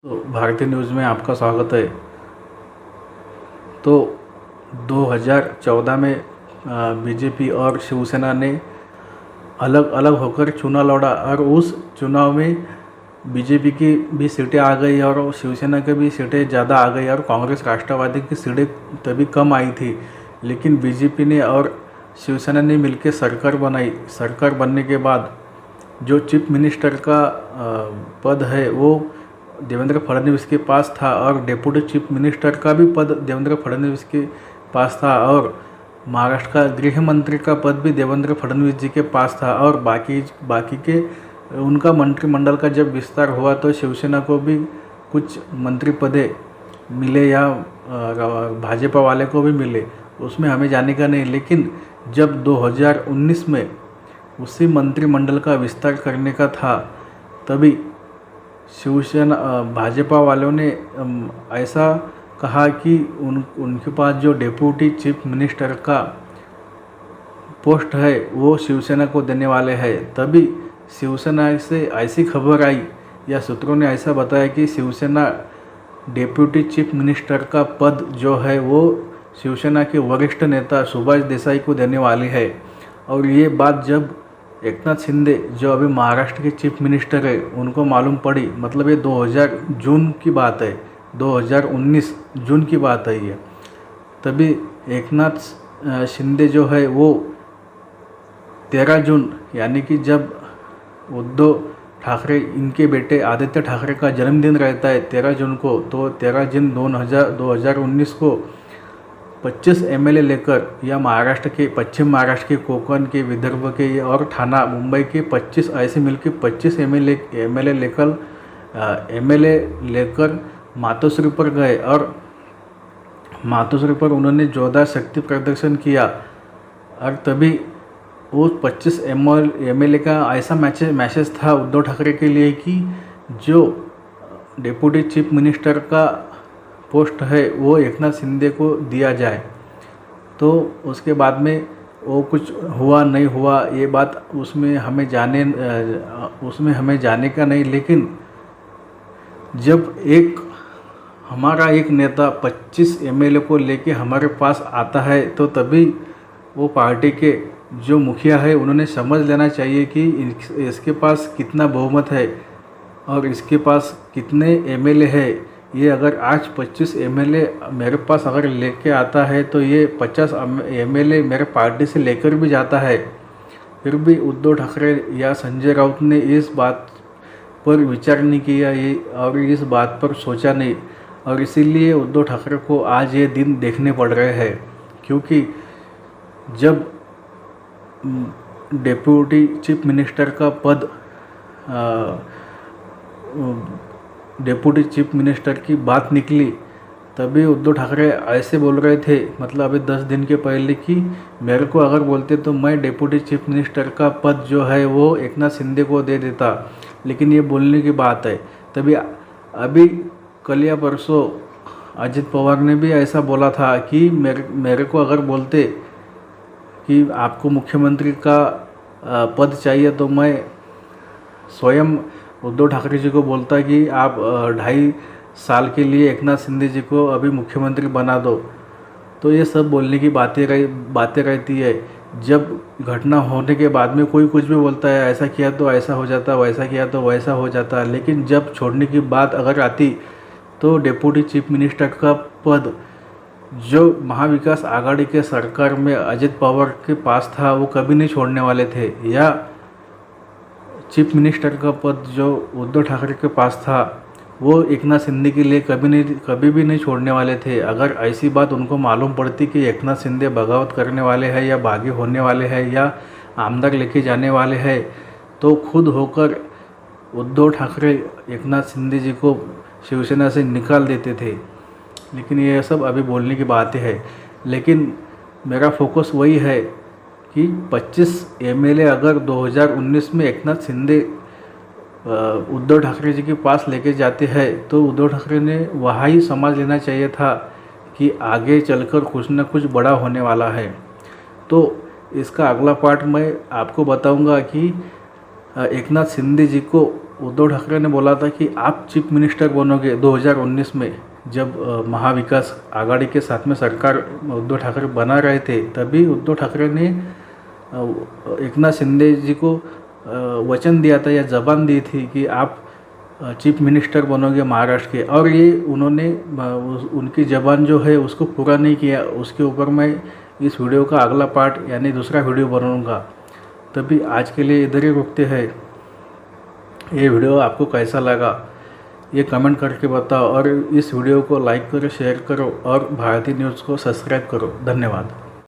तो भारतीय न्यूज़ में आपका स्वागत है। तो 2014 में बीजेपी और शिवसेना ने अलग अलग होकर चुनाव लड़ा और उस चुनाव में बीजेपी की भी सीटें आ गई और शिवसेना की भी सीटें ज़्यादा आ गई और कांग्रेस राष्ट्रवादी की सीटें तभी कम आई थी। लेकिन बीजेपी ने और शिवसेना ने मिलकर सरकार बनाई। सरकार बनने के बाद जो चीफ मिनिस्टर का पद है वो देवेंद्र फडणवीस के पास था और डेप्यूटी चीफ मिनिस्टर का भी पद देवेंद्र फडणवीस के पास था और महाराष्ट्र का गृह मंत्री का पद भी देवेंद्र फडणवीस जी के पास था और बाकी के उनका मंत्रिमंडल का जब विस्तार हुआ तो शिवसेना को भी कुछ मंत्री पदे मिले या भाजपा वाले को भी मिले, उसमें हमें जाने का नहीं। लेकिन जब 2019 में उसी मंत्रिमंडल का विस्तार करने का था तभी शिवसेना भाजपा वालों ने ऐसा कहा कि उनके पास जो डेप्यूटी चीफ मिनिस्टर का पोस्ट है वो शिवसेना को देने वाले हैं। तभी शिवसेना से ऐसी खबर आई या सूत्रों ने ऐसा बताया कि शिवसेना डेप्यूटी चीफ मिनिस्टर का पद जो है वो शिवसेना के वरिष्ठ नेता सुभाष देसाई को देने वाली है। और ये बात जब एकनाथ शिंदे जो अभी महाराष्ट्र के चीफ मिनिस्टर है उनको मालूम पड़ी, मतलब ये 2000 जून की बात है, 2019 जून की बात है ये, तभी एकनाथ शिंदे जो है वो 13 जून यानी कि जब उद्धव ठाकरे इनके बेटे आदित्य ठाकरे का जन्मदिन रहता है 13 जून को, तो 13 जून 2019 को 25 एमएलए लेकर या महाराष्ट्र के पश्चिम महाराष्ट्र के कोकण के विदर्भ के और ठाणा मुंबई के 25 ऐसे मिलकर 25 एमएलए लेकर मातोश्री पर गए और मातोश्री पर उन्होंने जोरदार शक्ति प्रदर्शन किया। और तभी उस 25 एमएलए का ऐसा मैसेज था उद्धव ठाकरे के लिए कि जो डेप्यूटी चीफ मिनिस्टर का पोस्ट है वो एकनाथ शिंदे को दिया जाए। तो उसके बाद में वो कुछ हुआ नहीं हुआ ये बात उसमें हमें जाने का नहीं। लेकिन जब हमारा एक नेता 25 एमएलए को लेके हमारे पास आता है तो तभी वो पार्टी के जो मुखिया है उन्होंने समझ लेना चाहिए कि इसके पास कितना बहुमत है और इसके पास कितने एमएलए है। ये अगर आज 25 एमएलए मेरे पास अगर लेके आता है तो ये 50 एमएलए मेरे पार्टी से लेकर भी जाता है। फिर भी उद्धव ठाकरे या संजय राउत ने इस बात पर विचार नहीं किया ये और इस बात पर सोचा नहीं, और इसीलिए उद्धव ठाकरे को आज ये दिन देखने पड़ रहे हैं। क्योंकि जब डेप्यूटी चीफ मिनिस्टर का पद डेप्यूटी चीफ मिनिस्टर की बात निकली तभी उद्धव ठाकरे ऐसे बोल रहे थे, मतलब अभी 10 दिन के पहले, कि मेरे को अगर बोलते तो मैं डेप्यूटी चीफ मिनिस्टर का पद जो है वो एकनाथ शिंदे को दे देता। लेकिन ये बोलने की बात है। तभी अभी कल या परसों अजित पवार ने भी ऐसा बोला था कि मेरे को अगर बोलते कि आपको मुख्यमंत्री का पद चाहिए तो मैं स्वयं उद्धव ठाकरे जी को बोलता कि आप 2.5 साल के लिए एकनाथ शिंदे जी को अभी मुख्यमंत्री बना दो। तो ये सब बोलने की बातें रहती है। जब घटना होने के बाद में कोई कुछ भी बोलता है, ऐसा किया तो ऐसा हो जाता, वैसा किया तो वैसा हो जाता। लेकिन जब छोड़ने की बात अगर आती तो डेप्यूटी चीफ मिनिस्टर का पद जो महाविकास आघाड़ी के सरकार में अजित पवार के पास था वो कभी नहीं छोड़ने वाले थे, या चीफ मिनिस्टर का पद जो उद्धव ठाकरे के पास था वो एकनाथ शिंदे के लिए कभी भी नहीं छोड़ने वाले थे। अगर ऐसी बात उनको मालूम पड़ती कि एकनाथ शिंदे बगावत करने वाले हैं या बागी होने वाले हैं या आमदार लेके जाने वाले हैं तो खुद होकर उद्धव ठाकरे एकनाथ शिंदे जी को शिवसेना से निकाल देते थे। लेकिन ये सब अभी बोलने की बातें है। लेकिन मेरा फोकस वही है कि 25 एमएलए अगर 2019 में एकनाथ शिंदे उद्धव ठाकरे जी के पास लेके जाते हैं तो उद्धव ठाकरे ने वहाँ ही समझ लेना चाहिए था कि आगे चलकर कुछ न कुछ बड़ा होने वाला है। तो इसका अगला पार्ट मैं आपको बताऊंगा कि एकनाथ शिंदे जी को उद्धव ठाकरे ने बोला था कि आप चीफ मिनिस्टर बनोगे 2019 में, जब महाविकास आघाड़ी के साथ में सरकार उद्धव ठाकरे बना रहे थे, तभी उद्धव ठाकरे ने एकनाथ शिंदे जी को वचन दिया था या जबान दी थी कि आप चीफ मिनिस्टर बनोगे महाराष्ट्र के, और ये उन्होंने उनकी जबान जो है उसको पूरा नहीं किया। उसके ऊपर मैं इस वीडियो का अगला पार्ट यानी दूसरा वीडियो बनाऊंगा। तभी आज के लिए इधर ही रुकते हैं। ये वीडियो आपको कैसा लगा ये कमेंट करके बताओ, और इस वीडियो को लाइक करो, शेयर करो और भारतीय न्यूज़ को सब्सक्राइब करो। धन्यवाद।